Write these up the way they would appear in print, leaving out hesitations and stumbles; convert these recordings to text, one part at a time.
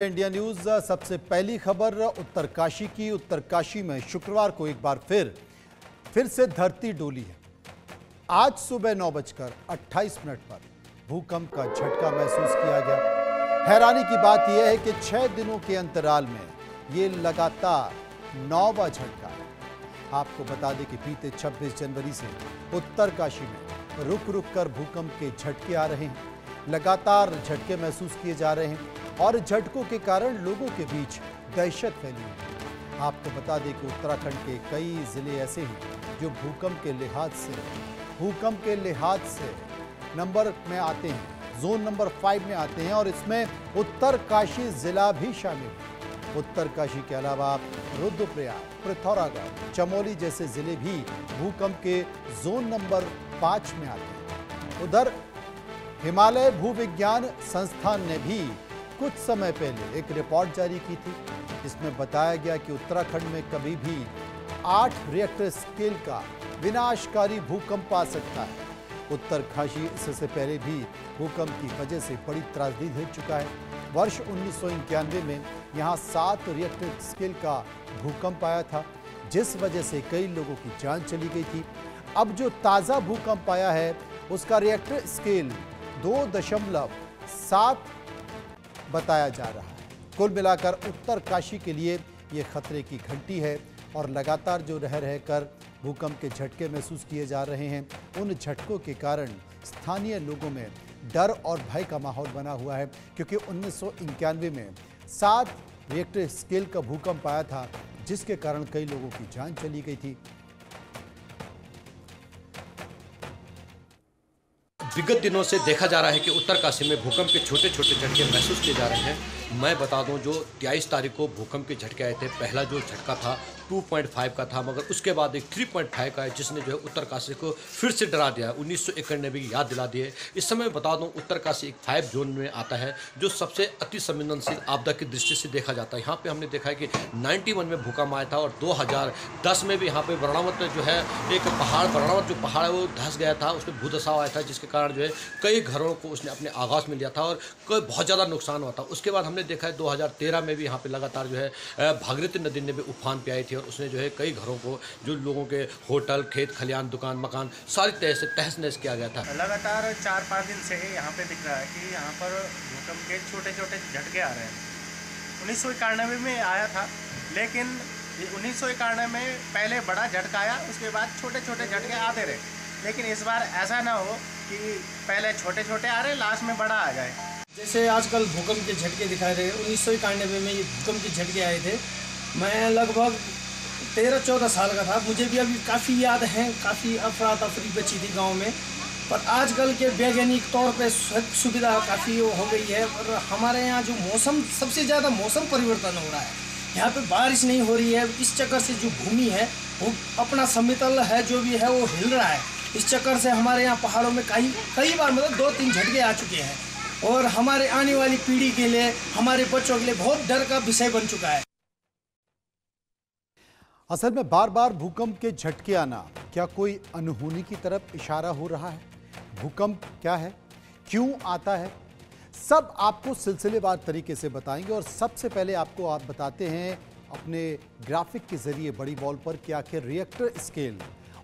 India news सबसे पहली खबर उत्तरकाशी की। उत्तरकाशी में शुक्रवार को एक बार फिर से धरती डोली है। आज सुबह 9:28 पर भूकंप का झटका महसूस किया गया। हैरानी की बात यह है कि 6 दिनों के अंतराल में ये लगातार 9वां झटका है। आपको बता दें कि बीते 26 जनवरी से उत्तरकाशी में रुक रुक कर भूकंप के झटके आ रहे हैं। लगातार झटके महसूस किए जा रहे हैं और झटकों के कारण लोगों के बीच दहशत फैली है। आपको बता दें कि उत्तराखंड के कई जिले ऐसे हैं जो भूकंप के लिहाज से नंबर में आते हैं, जोन नंबर 5 में आते हैं और इसमें उत्तरकाशी जिला भी शामिल है। उत्तरकाशी के अलावा रुद्रप्रयाग, पिथौरागढ़, चमोली जैसे जिले भी भूकंप के जोन नंबर 5 में आते हैं। उधर हिमालय भूविज्ञान संस्थान ने भी कुछ समय पहले एक रिपोर्ट जारी की थी। इसमें बताया गया कि उत्तराखंड में कभी भी 8 रिएक्टर स्केल का विनाशकारी भूकंप आ सकता है। उत्तरकाशी इससे पहले भी भूकंप की वजह से बड़ी त्रासदी झेल चुका है। वर्ष 1991 में यहाँ 7 रिएक्टर स्केल का भूकंप आया था, जिस वजह से कई लोगों की जान चली गई थी। अब जो ताज़ा भूकंप आया है उसका रिएक्टर स्केल 2.7 बताया जा रहा है। कुल मिलाकर उत्तरकाशी के लिए ये खतरे की घंटी है और लगातार जो रह रहकर भूकंप के झटके महसूस किए जा रहे हैं, उन झटकों के कारण स्थानीय लोगों में डर और भय का माहौल बना हुआ है, क्योंकि 1991 में 7 रिएक्टर स्केल का भूकंप आया था, जिसके कारण कई लोगों की जान चली गई थी। विगत दिनों से देखा जा रहा है कि उत्तरकाशी में भूकंप के छोटे छोटे झटके महसूस किए जा रहे हैं। मैं बता दूं, जो 23 तारीख को भूकंप के झटके आए थे, पहला जो झटका था 2.5 का था, मगर उसके बाद एक 3.5 का है, जिसने जो है उत्तरकाशी को फिर से डरा दिया। 1991 ने भी याद दिला दिए। इस समय बता दूं, उत्तरकाशी एक 5 जोन में आता है, जो सबसे अति संवेदनशील आपदा की दृष्टि से देखा जाता है। यहाँ पे हमने देखा है कि 91 में भूकंप आया था और 2010 में भी यहाँ पे वर्णावत में जो है एक पहाड़, वर्णावत जो पहाड़ है वो धंस गया था, उसमें भूधसाव आया था, जिसके कारण जो है कई घरों को उसने अपने आगाज में लिया था और बहुत ज़्यादा नुकसान हुआ था। उसके बाद हमने देखा है 2013 में भी यहाँ पे लगातार जो है भागीरथी नदी ने भी उफान पे आई थी और उसने जो है कई घरों को, जो लोगों के होटल, खेत खलियान, दुकान, मकान सारी तहस नहस किया गया था। लगातार 4-5 दिन से यहाँ पे दिख रहा है कि यहाँ पर भूकंप के छोटे छोटे झटके आ रहे हैं। 1991 में आया था, लेकिन 1991 में पहले बड़ा झटका आया, उसके बाद छोटे छोटे झटके आते रहे। लेकिन इस बार ऐसा ना हो कि पहले छोटे छोटे आ रहे, लास्ट में बड़ा आ जाए। जैसे आजकल भूकंप के झटके दिखाई रहे, 1991 में ये भूकंप के झटके आए थे। मैं लगभग 13-14 साल का था। मुझे भी अभी काफ़ी याद है, काफ़ी अफरा तफरी बची थी गांव में। पर आजकल के वैज्ञानिक तौर पे सुविधा काफ़ी हो गई है और हमारे यहाँ जो मौसम, सबसे ज़्यादा मौसम परिवर्तन हो रहा है। यहाँ पे बारिश नहीं हो रही है। इस चक्कर से जो भूमि है वो अपना समतल है, जो भी है वो हिल रहा है। इस चक्कर से हमारे यहाँ पहाड़ों में कई बार मतलब 2-3 झटके आ चुके हैं और हमारे आने वाली पीढ़ी के लिए, हमारे बच्चों के लिए बहुत डर का विषय बन चुका है। असल में बार बार भूकंप के झटके आना क्या कोई अनहोनी की तरफ इशारा हो रहा है? भूकंप क्या है, क्यों आता है, सब आपको सिलसिलेवार तरीके से बताएंगे। और सबसे पहले आप बताते हैं अपने ग्राफिक के जरिए बड़ी वॉल पर कि आखिर रिएक्टर स्केल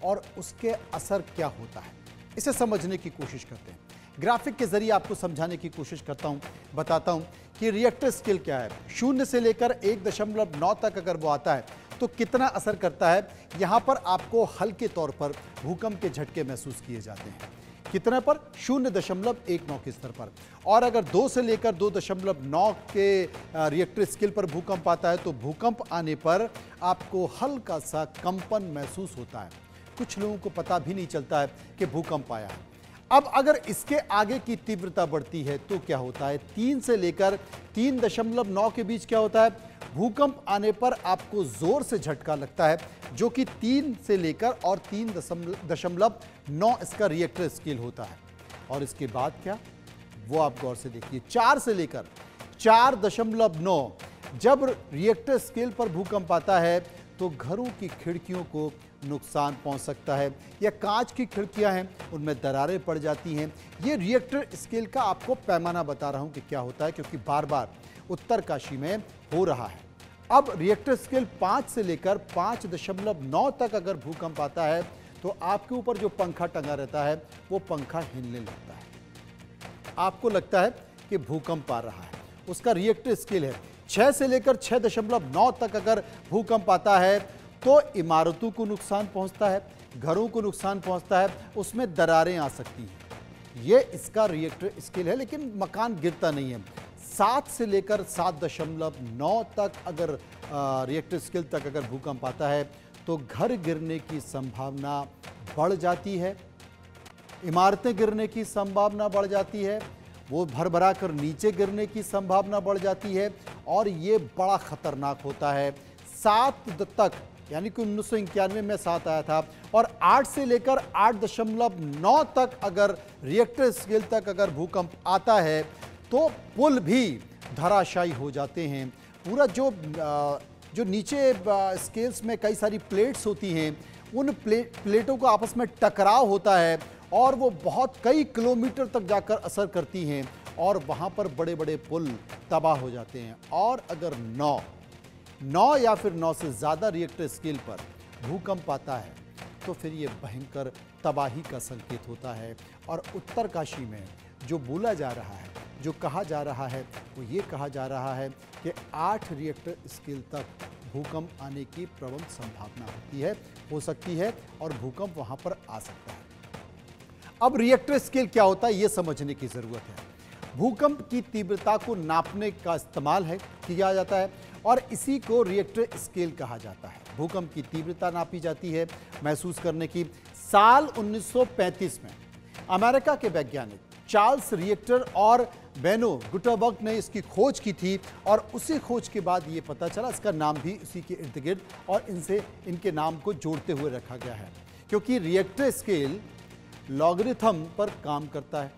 और उसके असर क्या होता है, इसे समझने की कोशिश करते हैं। ग्राफिक के जरिए आपको समझाने की कोशिश करता हूं, बताता हूं कि रिएक्टर स्केल क्या है। 0 से लेकर 1.9 तक अगर वो आता है तो कितना असर करता है। यहां पर आपको हल्के तौर पर भूकंप के झटके महसूस किए जाते हैं। कितना पर? 0.19 के स्तर पर। और अगर 2 से लेकर 2.9 के रिएक्टर स्केल पर भूकंप आता है तो भूकंप आने पर आपको हल्का सा कंपन महसूस होता है। कुछ लोगों को पता भी नहीं चलता है कि भूकंप आया है। अब अगर इसके आगे की तीव्रता बढ़ती है तो क्या होता है? 3 से लेकर 3.9 के बीच क्या होता है? भूकंप आने पर आपको जोर से झटका लगता है, जो कि 3 से लेकर और 3.9 इसका रिएक्टर स्केल होता है। और इसके बाद क्या, वो आप गौर से देखिए। 4 से लेकर 4.9 जब रिएक्टर स्केल पर भूकंप आता है तो घरों की खिड़कियों को नुकसान पहुंच सकता है, या कांच की खिड़कियां हैं उनमें दरारें पड़ जाती हैं। ये रिएक्टर स्केल का आपको पैमाना बता रहा हूं कि क्या होता है, क्योंकि बार बार उत्तरकाशी में हो रहा है। अब रिएक्टर स्केल 5 से लेकर 5.9 तक अगर भूकंप आता है तो आपके ऊपर जो पंखा टंगा रहता है वो पंखा हिलने लगता है। आपको लगता है कि भूकंप आ रहा है। उसका रिएक्टर स्केल है 6 से लेकर 6.9 तक अगर भूकंप आता है तो इमारतों को नुकसान पहुंचता है, घरों को नुकसान पहुंचता है, उसमें दरारें आ सकती हैं। ये इसका रिएक्टर स्केल है, लेकिन मकान गिरता नहीं है। 7 से लेकर 7.9 तक अगर रिएक्टर स्केल तक अगर भूकंप आता है तो घर गिरने की संभावना बढ़ जाती है, इमारतें गिरने की संभावना बढ़ जाती है, वो भरभरा कर नीचे गिरने की संभावना बढ़ जाती है और ये बड़ा खतरनाक होता है। 7 तक यानी कि 1991 में 7 आया था और 8 से लेकर 8.9 तक अगर रिएक्टर स्केल तक अगर भूकंप आता है तो पुल भी धराशायी हो जाते हैं। पूरा जो नीचे स्केल्स में कई सारी प्लेट्स होती हैं, उन प्लेटों को आपस में टकराव होता है और वो बहुत कई किलोमीटर तक जाकर असर करती हैं और वहाँ पर बड़े बड़े पुल तबाह हो जाते हैं। और अगर 9 या फिर 9 से ज़्यादा रिएक्टर स्केल पर भूकंप आता है तो फिर ये भयंकर तबाही का संकेत होता है। और उत्तरकाशी में जो बोला जा रहा है, जो कहा जा रहा है, वो ये कहा जा रहा है कि 8 रिएक्टर स्केल तक भूकंप आने की प्रबल संभावना हो सकती है और भूकंप वहाँ पर आ सकता है। अब रिएक्टर स्केल क्या होता है ये समझने की ज़रूरत है। भूकंप की तीव्रता को नापने का इस्तेमाल किया जाता है और इसी को रिएक्टर स्केल कहा जाता है। भूकंप की तीव्रता नापी जाती है महसूस करने की। साल 1935 में अमेरिका के वैज्ञानिक चार्ल्स रिएक्टर और बेनो गुटेनबर्ग ने इसकी खोज की थी और उसी खोज के बाद ये पता चला, इसका नाम भी उसी के इर्द गिर्द और इनके नाम को जोड़ते हुए रखा गया है, क्योंकि रिएक्टर स्केल लॉगरिथम पर काम करता है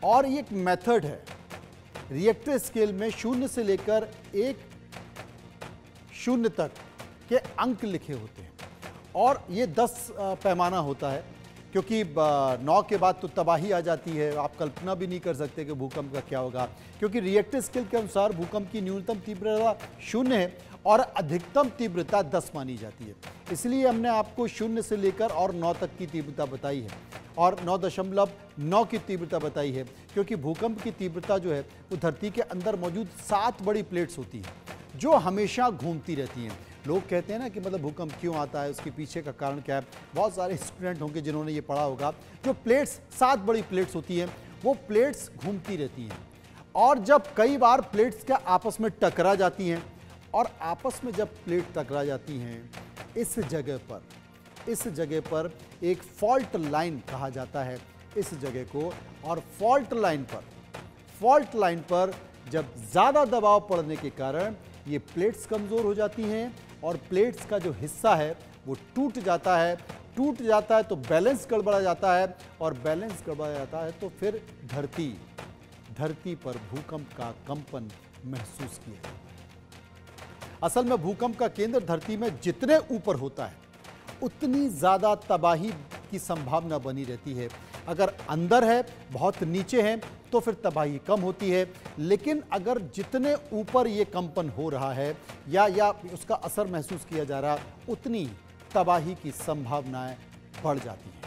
और ये एक मेथड है। रिएक्टर स्केल में 0 से लेकर 10 तक के अंक लिखे होते हैं और ये 10 पैमाना होता है, क्योंकि 9 के बाद तो तबाही आ जाती है। आप कल्पना भी नहीं कर सकते कि भूकंप का क्या होगा, क्योंकि रिएक्टर स्केल के अनुसार भूकंप की न्यूनतम तीव्रता 0 है और अधिकतम तीव्रता 10 मानी जाती है। इसलिए हमने आपको 0 से लेकर और 9 तक की तीव्रता बताई है और 9.9 की तीव्रता बताई है, क्योंकि भूकंप की तीव्रता जो है वो धरती के अंदर मौजूद 7 बड़ी प्लेट्स होती हैं जो हमेशा घूमती रहती हैं। लोग कहते हैं ना कि मतलब भूकंप क्यों आता है, उसके पीछे का कारण क्या है। बहुत सारे स्टूडेंट होंगे जिन्होंने ये पढ़ा होगा। जो प्लेट्स 7 बड़ी प्लेट्स होती हैं वो प्लेट्स घूमती रहती हैं और जब कई बार प्लेट्स के आपस में टकरा जाती हैं और आपस में जब प्लेट टकरा जाती हैं इस जगह पर एक फॉल्ट लाइन कहा जाता है इस जगह को। और फॉल्ट लाइन पर जब ज़्यादा दबाव पड़ने के कारण ये प्लेट्स कमज़ोर हो जाती हैं और प्लेट्स का जो हिस्सा है वो टूट जाता है तो बैलेंस गड़बड़ा जाता है और बैलेंस गड़बड़ा जाता है तो फिर धरती पर भूकंप का कंपन महसूस किया जाता है। असल में भूकंप का केंद्र धरती में जितने ऊपर होता है उतनी ज़्यादा तबाही की संभावना बनी रहती है। अगर अंदर है, बहुत नीचे है, तो फिर तबाही कम होती है। लेकिन अगर जितने ऊपर ये कंपन हो रहा है या उसका असर महसूस किया जा रहा, उतनी तबाही की संभावनाएं बढ़ जाती हैं।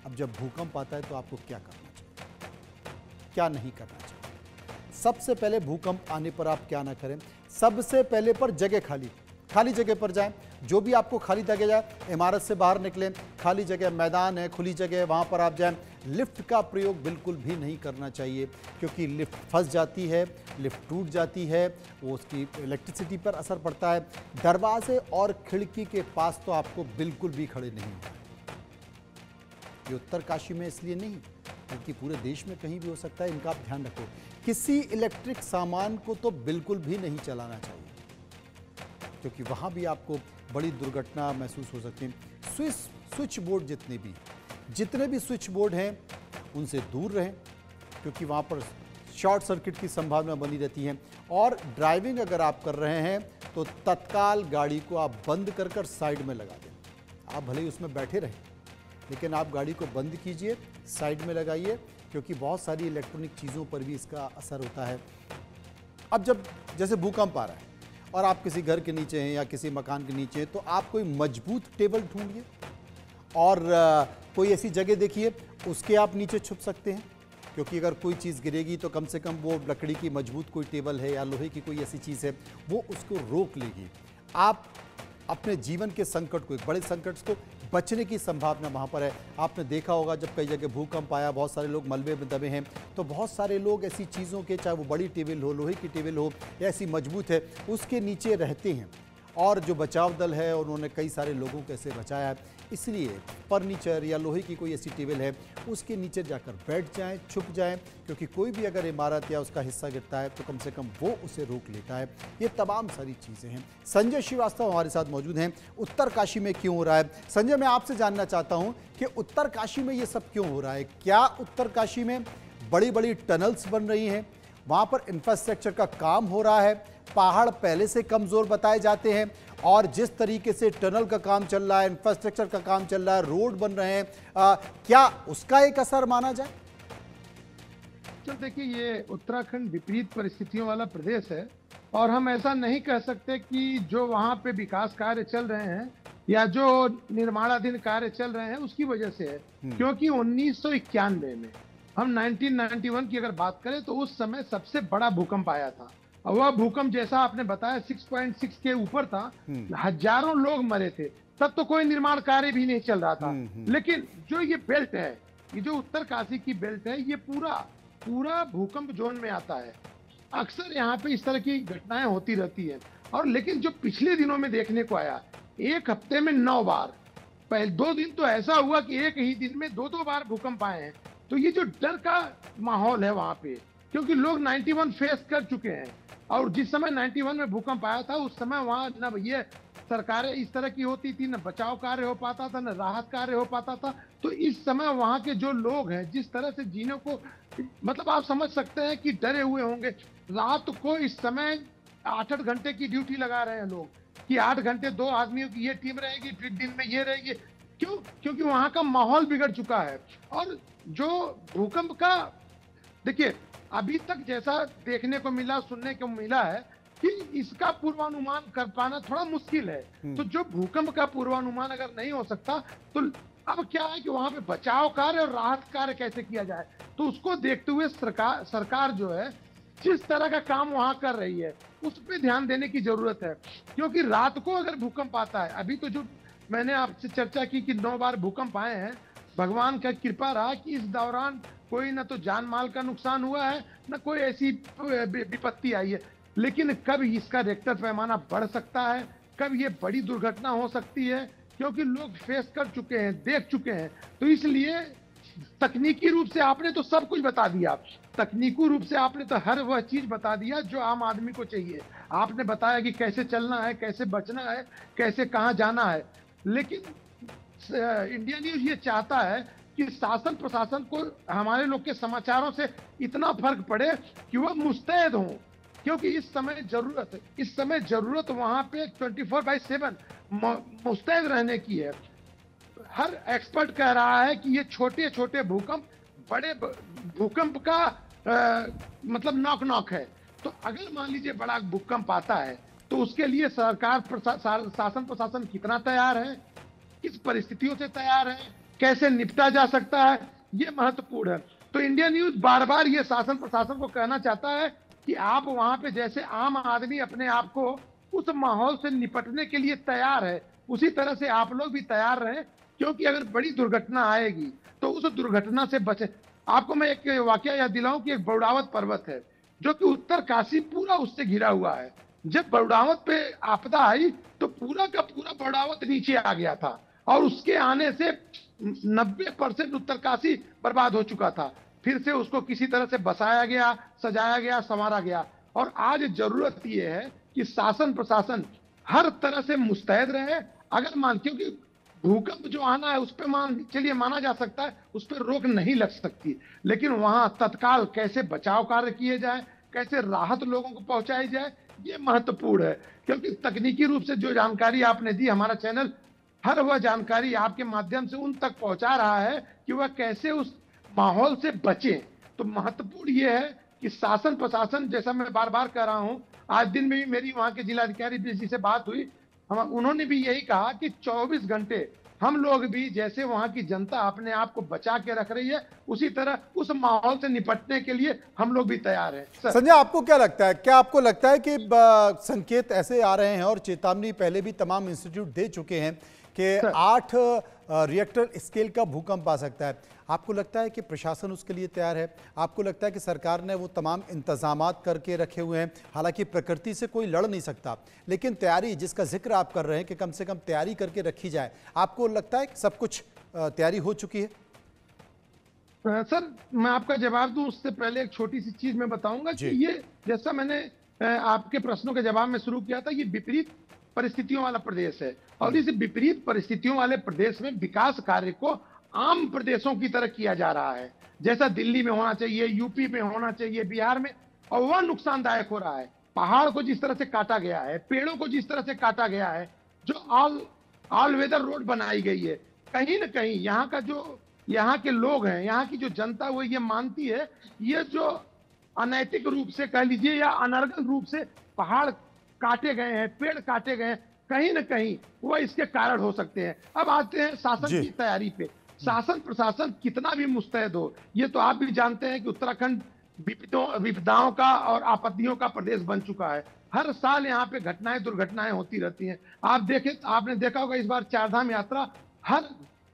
अब जब भूकंप आता है तो आपको क्या करना चाहिए, क्या नहीं करना चाहिए। सबसे पहले भूकंप आने पर आप क्या ना करें, सबसे पहले पर जगह खाली जगह पर जाएं। जो भी आपको खाली जगह जाए, इमारत से बाहर निकलें, खाली जगह, मैदान है, खुली जगह है, वहाँ पर आप जाएं। लिफ्ट का प्रयोग बिल्कुल भी नहीं करना चाहिए, क्योंकि लिफ्ट फंस जाती है, लिफ्ट टूट जाती है, वो उसकी इलेक्ट्रिसिटी पर असर पड़ता है। दरवाजे और खिड़की के पास तो आपको बिल्कुल भी खड़े नहीं होना। ये उत्तरकाशी में इसलिए नहीं, बल्कि पूरे देश में कहीं भी हो सकता है, इनका आप ध्यान रखो। किसी इलेक्ट्रिक सामान को तो बिल्कुल भी नहीं चलाना चाहिए, क्योंकि वहाँ भी आपको बड़ी दुर्घटना महसूस हो सकती है। स्विच बोर्ड जितने भी स्विच बोर्ड हैं उनसे दूर रहें, क्योंकि वहाँ पर शॉर्ट सर्किट की संभावना बनी रहती है। और ड्राइविंग अगर आप कर रहे हैं तो तत्काल गाड़ी को आप बंद कर साइड में लगा दें। आप भले ही उसमें बैठे रहें, लेकिन आप गाड़ी को बंद कीजिए, साइड में लगाइए, क्योंकि बहुत सारी इलेक्ट्रॉनिक चीज़ों पर भी इसका असर होता है। अब जब जैसे भूकंप आ रहा है और आप किसी घर के नीचे हैं या किसी मकान के नीचे हैं, तो आप कोई मजबूत टेबल ढूंढिए और कोई ऐसी जगह देखिए उसके आप नीचे छुप सकते हैं, क्योंकि अगर कोई चीज़ गिरेगी तो कम से कम वो लकड़ी की मजबूत कोई टेबल है या लोहे की कोई ऐसी चीज़ है, वो उसको रोक लेगी। आप अपने जीवन के संकट को, एक बड़े संकट को बचने की संभावना वहाँ पर है। आपने देखा होगा जब कई जगह भूकंप आया, बहुत सारे लोग मलबे में दबे हैं, तो बहुत सारे लोग ऐसी चीज़ों के, चाहे वो बड़ी टेबल हो, लोहे की टेबल हो या ऐसी मजबूत है, उसके नीचे रहते हैं। और जो बचाव दल है उन्होंने कई सारे लोगों को ऐसे बचाया है। इसलिए फर्नीचर या लोहे की कोई ऐसी टेबल है उसके नीचे जाकर बैठ जाएं, छुप जाएं, क्योंकि कोई भी अगर इमारत या उसका हिस्सा गिरता है तो कम से कम वो उसे रोक लेता है। ये तमाम सारी चीज़ें हैं। संजय श्रीवास्तव हमारे साथ मौजूद हैं। उत्तरकाशी में क्यों हो रहा है? संजय, मैं आपसे जानना चाहता हूँ कि उत्तरकाशी में ये सब क्यों हो रहा है? क्या उत्तरकाशी में बड़ी बड़ी टनल्स बन रही हैं, वहाँ पर इंफ्रास्ट्रक्चर का काम हो रहा है, पहाड़ पहले से कमज़ोर बताए जाते हैं, और जिस तरीके से टनल का काम चल रहा है, इंफ्रास्ट्रक्चर का काम चल रहा है, रोड बन रहे हैं, क्या उसका एक असर माना जाए? तो देखिए, ये उत्तराखंड विपरीत परिस्थितियों वाला प्रदेश है और हम ऐसा नहीं कह सकते कि जो वहाँ पे विकास कार्य चल रहे हैं या जो निर्माणाधीन कार्य चल रहे हैं उसकी वजह से है, क्योंकि 1991 में हम 1991 की अगर बात करें तो उस समय सबसे बड़ा भूकंप आया था और वह भूकंप जैसा आपने बताया 6.6 के ऊपर था, हजारों लोग मरे थे, तब तो कोई निर्माण कार्य भी नहीं चल रहा था। लेकिन जो ये बेल्ट है, ये जो उत्तरकाशी की बेल्ट है, ये पूरा भूकंप जोन में आता है। अक्सर यहाँ पे इस तरह की घटनाएं होती रहती है। और लेकिन जो पिछले दिनों में देखने को आया, एक हफ्ते में 9 बार, पहले 2 दिन तो ऐसा हुआ कि एक ही दिन में 2-2 बार भूकंप आए हैं। तो ये जो डर का माहौल है वहां पे, क्योंकि लोग 91 फेस कर चुके हैं और जिस समय 91 में भूकंप आया था उस समय वहां न ये सरकारें इस तरह की होती थी, न बचाव कार्य हो पाता था, न राहत कार्य हो पाता था। तो इस समय वहां के जो लोग हैं जिस तरह से जीने को, मतलब आप समझ सकते हैं कि डरे हुए होंगे। रात को इस समय 8-8 घंटे की ड्यूटी लगा रहे हैं लोग कि 8 घंटे 2 आदमियों की ये टीम रहेगी, फिर दिन में ये रहेगी। क्यों? क्योंकि वहां का माहौल बिगड़ चुका है। और जो भूकंप का, देखिए अभी तक जैसा देखने को मिला, सुनने को मिला है कि इसका पूर्वानुमान कर पाना थोड़ा मुश्किल है। तो जो भूकंप का पूर्वानुमान अगर नहीं हो सकता तो अब क्या है कि वहां पे बचाव कार्य और राहत कार्य कैसे किया जाए, तो उसको देखते हुए सरकार जो है जिस तरह का काम वहां कर रही है उस पर ध्यान देने की जरूरत है। क्योंकि रात को अगर भूकंप आता है, अभी तो जो मैंने आपसे चर्चा की कि 9 बार भूकंप आए हैं, भगवान का कृपा रहा कि इस दौरान कोई न तो जान माल का नुकसान हुआ है, न कोई ऐसी विपत्ति आई है। लेकिन कब इसका रिक्टर पैमाना बढ़ सकता है, कब ये बड़ी दुर्घटना हो सकती है, क्योंकि लोग फेस कर चुके हैं, देख चुके हैं। तो इसलिए तकनीकी रूप से आपने तो सब कुछ बता दिया, तकनीकी रूप से आपने तो हर वह चीज बता दिया जो आम आदमी को चाहिए। आपने बताया कि कैसे चलना है, कैसे बचना है, कैसे कहाँ जाना है। लेकिन इंडिया न्यूज ये चाहता है कि शासन प्रशासन को हमारे लोग के समाचारों से इतना फर्क पड़े कि वह मुस्तैद हों, क्योंकि इस समय जरूरत वहां पे 24/7 मुस्तैद रहने की है। हर एक्सपर्ट कह रहा है कि ये छोटे छोटे भूकंप बड़े भूकंप का मतलब नॉक है। तो अगर मान लीजिए बड़ा भूकंप आता है तो उसके लिए सरकार शासन प्रशासन कितना तैयार है, किस परिस्थितियों से तैयार है, कैसे निपटा जा सकता है, ये महत्वपूर्ण है। तो इंडिया न्यूज बार बार ये शासन प्रशासन को कहना चाहता है कि आप वहां पे जैसे आम आदमी अपने आप को उस माहौल से निपटने के लिए तैयार है, उसी तरह से आप लोग भी तैयार रहें, क्योंकि अगर बड़ी दुर्घटना आएगी तो उस दुर्घटना से बचे। आपको मैं एक वाकया याद दिलाऊं कि एक बरुड़ावत पर्वत है जो कि उत्तरकाशी पूरा उससे घिरा हुआ है। जब बरुड़ावत पे आपदा आई तो पूरा का पूरा बरुड़ावत नीचे आ गया था और उसके आने से 90% उत्तरकाशी बर्बाद हो चुका था। फिर से उसको किसी तरह से बसाया गया, सजाया गया, संवारा गया। और आज जरूरत यह है कि शासन प्रशासन हर तरह से मुस्तैद रहे। अगर क्योंकि भूकंप जो आना है उस पर चलिए माना जा सकता है, उस पर रोक नहीं लग सकती, लेकिन वहां तत्काल कैसे बचाव कार्य किए जाए, कैसे राहत लोगों को पहुंचाई जाए, ये महत्वपूर्ण है। क्योंकि तकनीकी रूप से जो जानकारी आपने दी, हमारा चैनल हर वह जानकारी आपके माध्यम से उन तक पहुंचा रहा है कि वह कैसे उस माहौल से बचे। तो महत्वपूर्ण यह है कि शासन प्रशासन, जैसा मैं बार बार कह रहा हूं, आज दिन में भी मेरी वहां के जिलाधिकारी जी से बात हुई, उन्होंने भी यही कहा कि 24 घंटे हम लोग भी, जैसे वहां की जनता अपने आप को बचा के रख रही है, उसी तरह उस माहौल से निपटने के लिए हम लोग भी तैयार हैं। संजय, आपको क्या लगता है, क्या आपको लगता है कि संकेत ऐसे आ रहे हैं और चेतावनी पहले भी तमाम इंस्टीट्यूट दे चुके हैं कि 8 रिएक्टर स्केल का भूकंप आ सकता है? आपको लगता है कि प्रशासन उसके लिए तैयार है? आपको लगता है कि सरकार ने वो तमाम इंतजामात करके रखे हुए हैं? हालांकि प्रकृति से कोई लड़ नहीं सकता, लेकिन तैयारी जिसका जिक्र आप कर रहे हैं कि कम से कम तैयारी करके रखी जाए, आपको लगता है कि सब कुछ तैयारी हो चुकी है? सर, मैं आपका जवाब दूं उससे पहले एक छोटी सी चीज मैं बताऊंगा कि ये, जैसा मैंने आपके प्रश्नों के जवाब में शुरू किया था, ये विपरीत परिस्थितियों वाला प्रदेश है और इस विपरीत परिस्थितियों वाले प्रदेश में विकास कार्य को आम प्रदेशों की तरह किया जा रहा है, जैसा दिल्ली में होना चाहिए, यूपी में होना चाहिए, बिहार में, और वह नुकसानदायक हो रहा है। पहाड़ को जिस तरह से काटा गया है, पेड़ों को जिस तरह से काटा गया है, जो ऑल वेदर रोड बनाई गई है, कहीं ना कहीं यहाँ के लोग हैं, यहाँ की जो जनता वो ये मानती है, ये जो अनैतिक रूप से कह लीजिए या अनर्गल रूप से पहाड़ काटे गए हैं, पेड़ काटे गए हैं, कहीं ना कहीं वह इसके कारण हो सकते हैं। अब आते हैं शासन की तैयारी पे। शासन प्रशासन कितना भी मुस्तैद हो, ये तो आप भी जानते हैं कि उत्तराखंड विपदाओं का और आपत्तियों का प्रदेश बन चुका है। हर साल यहाँ पे घटनाएं दुर्घटनाएं होती रहती हैं। आपने देखा होगा इस बार चारधाम यात्रा हर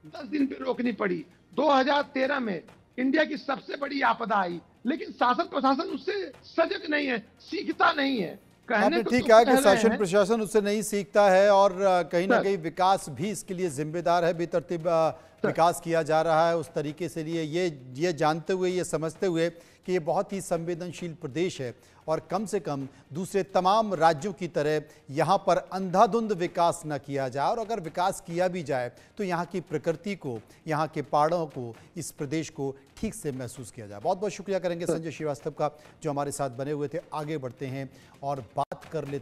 10 दिन पे रोकनी पड़ी। 2013 में इंडिया की सबसे बड़ी आपदा आई, लेकिन शासन प्रशासन उससे सजग नहीं है, सीखता नहीं है। आपने ठीक कहा कि शासन प्रशासन उससे नहीं सीखता है और कहीं ना कहीं विकास भी इसके लिए जिम्मेदार है। बेतरतीब विकास किया जा रहा है उस तरीके से लिए ये जानते हुए, ये समझते हुए कि ये बहुत ही संवेदनशील प्रदेश है और कम से कम दूसरे तमाम राज्यों की तरह यहाँ पर अंधाधुंध विकास न किया जाए, और अगर विकास किया भी जाए तो यहाँ की प्रकृति को, यहाँ के पहाड़ों को, इस प्रदेश को ठीक से महसूस किया जाए। बहुत बहुत शुक्रिया करेंगे संजय श्रीवास्तव का जो हमारे साथ बने हुए थे। आगे बढ़ते हैं और बात कर लेते हैं